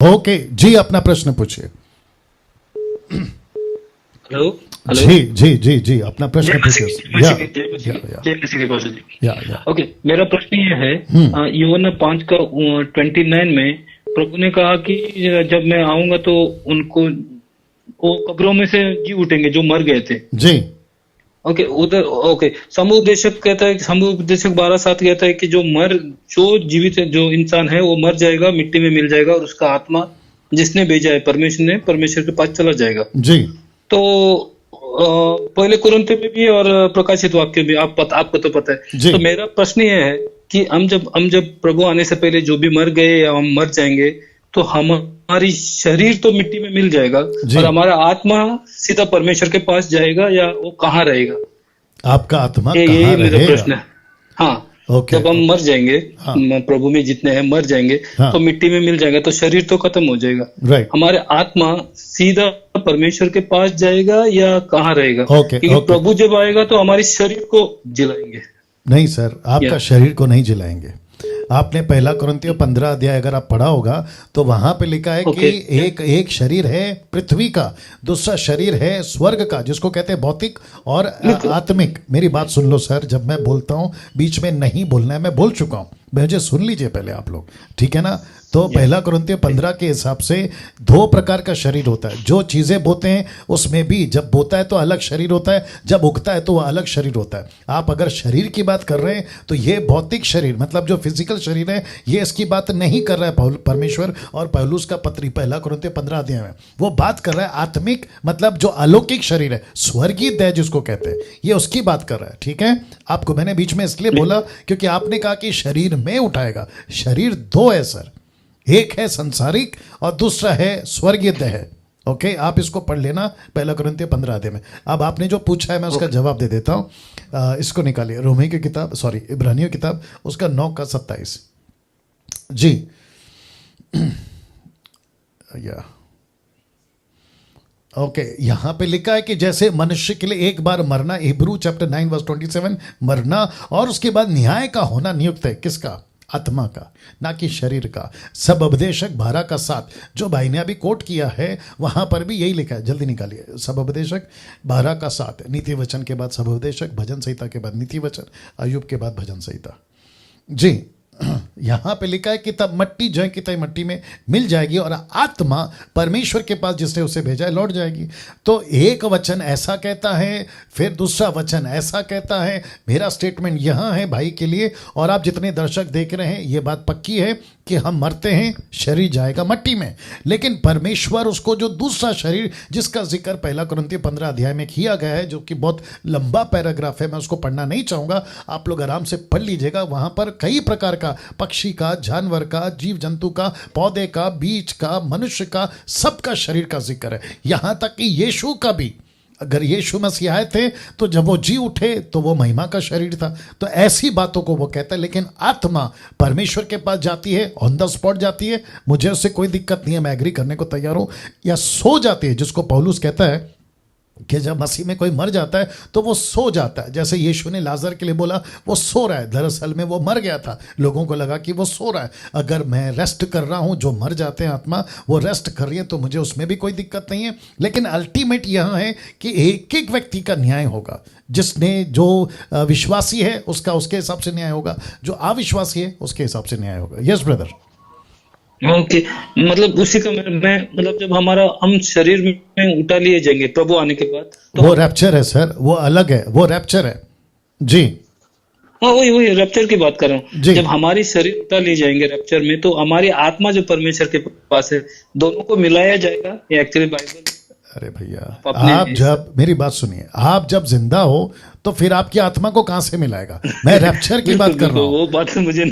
Okay जी, अपना प्रश्न पूछिए। Hello hello. जी जी जी जी, अपना प्रश्न पूछिए। या जय मसीह के पास जी। या ओके, मेरा प्रश्न ये है, यूहन्ना 5 का 29 में प्रभु ने कहा कि जब मैं आऊंगा तो उनको वो कब्रों में से जी उठेंगे जो मर गए थे। जी ओके उधर, ओके, समुपदेशक कहता है, समुपदेशक 12:7 कहता है कि जो जीवित है, जो इंसान है वो मर जाएगा, मिट्टी में मिल जाएगा और उसका आत्मा जिसने भेजा है परमेश्वर के पास चला जाएगा। जी तो पहले कुरिन्थियों में भी और प्रकाशित वाक्य में आपको तो पता है। जी। तो मेरा प्रश्न ये है कि हम जब प्रभु आने से पहले जो भी मर गए या हम मर जाएंगे तो हमारी शरीर तो मिट्टी में मिल जाएगा जी। और हमारा आत्मा सीधा परमेश्वर के पास जाएगा या वो कहाँ रहेगा? आपका आत्मा यही कहाँ मेरा रहेगा? प्रश्न है। हाँ, ओके, जब हम मर जाएंगे, हाँ। प्रभु में जितने हैं मर जाएंगे, हाँ। तो मिट्टी में मिल जाएगा, तो शरीर तो खत्म हो जाएगा। राइट। हमारे आत्मा सीधा परमेश्वर के पास जाएगा या कहाँ रहेगा? ओके, क्योंकि ओके। प्रभु जब आएगा तो हमारे शरीर को जिलाएंगे। नहीं सर, आपका या। शरीर को नहीं जिलाएंगे। आपने पहला कुरिन्थियों 15 अध्याय अगर आप पढ़ा होगा तो वहां पे लिखा है कि एक शरीर है पृथ्वी का, दूसरा शरीर है स्वर्ग का, जिसको कहते हैं भौतिक और आत्मिक। मेरी बात सुन लो सर, जब मैं बोलता हूं बीच में नहीं बोलना है, मैं बोल चुका हूं, मुझे सुन लीजिए पहले आप लोग, ठीक है ना? तो पहला कुरिन्थियों 15 के हिसाब से 2 प्रकार का शरीर होता है। जो चीजें बोते हैं उसमें भी जब बोता है तो अलग शरीर होता है, जब उगता है तो वह अलग शरीर होता है। आप अगर शरीर की बात कर रहे हैं तो ये भौतिक शरीर, मतलब जो फिजिकल शरीर है, ये इसकी बात नहीं कर रहा है परमेश्वर। और पौलुस का पत्री पहला कुरिन्थियों 15 अध्याय में वो बात कर रहा है आत्मिक, मतलब जो अलौकिक शरीर है, स्वर्गीय देह जिसको कहते हैं, ये उसकी बात कर रहा है, ठीक है? आपको मैंने बीच में इसलिए बोला क्योंकि आपने कहा कि शरीर में उठाएगा। शरीर 2 है सर, एक है संसारिक और दूसरा है स्वर्गीय देह। ओके, आप इसको पढ़ लेना पहला कुरिन्थियों 15 अध्याय में। अब आपने जो पूछा है मैं उसका जवाब दे देता हूं। इसको निकालिए, रोमी की किताब, सॉरी इब्रानियों की किताब, उसका 9 का 27 जी। या ओके, यहां पे लिखा है कि जैसे मनुष्य के लिए एक बार मरना, हिब्रू चैप्टर 9 वर्स 27, मरना और उसके बाद न्याय का होना नियुक्त है। किसका? आत्मा का, ना कि शरीर का। सब उपदेशक 12 का 7 जो भाई ने अभी कोट किया है वहां पर भी यही लिखा है, जल्दी निकालिए। सब उपदेशक 12 का 7, नीति वचन के बाद सब उपदेशक, भजन संहिता के बाद नीति वचन, अय्यूब के बाद भजन संहिता। जी, यहां पे लिखा है कि तब मट्टी जय की तय मट्टी में मिल जाएगी और आत्मा परमेश्वर के पास जिसने उसे भेजा है लौट जाएगी। तो एक वचन ऐसा कहता है, फिर दूसरा वचन ऐसा कहता है। मेरा स्टेटमेंट यहां है भाई के लिए, और आप जितने दर्शक देख रहे हैं ये बात पक्की है कि हम मरते हैं, शरीर जाएगा मट्टी में, लेकिन परमेश्वर उसको जो दूसरा शरीर जिसका जिक्र पहला कुरिन्थियों 15 अध्याय में किया गया है, जो कि बहुत लंबा पैराग्राफ है, मैं उसको पढ़ना नहीं चाहूंगा, आप लोग आराम से पढ़ लीजिएगा। वहां पर कई प्रकार का, पक्षी का, जानवर का, जीव जंतु का, पौधे का, बीज का, मनुष्य का, सबका शरीर का जिक्र है। यहां तक कि यीशु का भी, अगर यीशु मसीह आए थे तो जब वो जी उठे तो वो महिमा का शरीर था। तो ऐसी बातों को वो कहता है, लेकिन आत्मा परमेश्वर के पास जाती है, ऑन द स्पॉट जाती है, मुझे उससे कोई दिक्कत नहीं है, मैं एग्री करने को तैयार हूं। या सो जाती है, जिसको पौलुस कहता है कि जब मसीह में कोई मर जाता है तो वो सो जाता है। जैसे यीशु ने लाजर के लिए बोला वो सो रहा है, दरअसल में वो मर गया था, लोगों को लगा कि वो सो रहा है। अगर मैं रेस्ट कर रहा हूं, जो मर जाते हैं आत्मा वो रेस्ट कर रही है, तो मुझे उसमें भी कोई दिक्कत नहीं है। लेकिन अल्टीमेट यहां है कि एक एक व्यक्ति का न्याय होगा। जिसने, जो विश्वासी है उसका उसके हिसाब से न्याय होगा, जो अविश्वासी है उसके हिसाब से न्याय होगा। Yes brother. ओके, मतलब उसी का मैं मतलब जब हम शरीर में उठा लिए जाएंगे प्रभु आने के बाद, तो वो रैप्चर है सर, वो अलग है, वो रैप्चर है जी। हाँ, वही रैप्चर की बात कर रहा हूँ। जी। जब हमारी शरीर उठा लिए जाएंगे रैप्चर में, तो हमारी आत्मा जो परमेश्वर के पास है, दोनों को मिलाया जाएगा। ये एक्चुअली बाइबल। अरे भैया, आप जब, मेरी बात सुनिए, आप जब जिंदा हो तो फिर आपकी आत्मा को कहां से मिलाएगा? मैं रैप्चर की बात कर रहा हूं। वो बात मुझे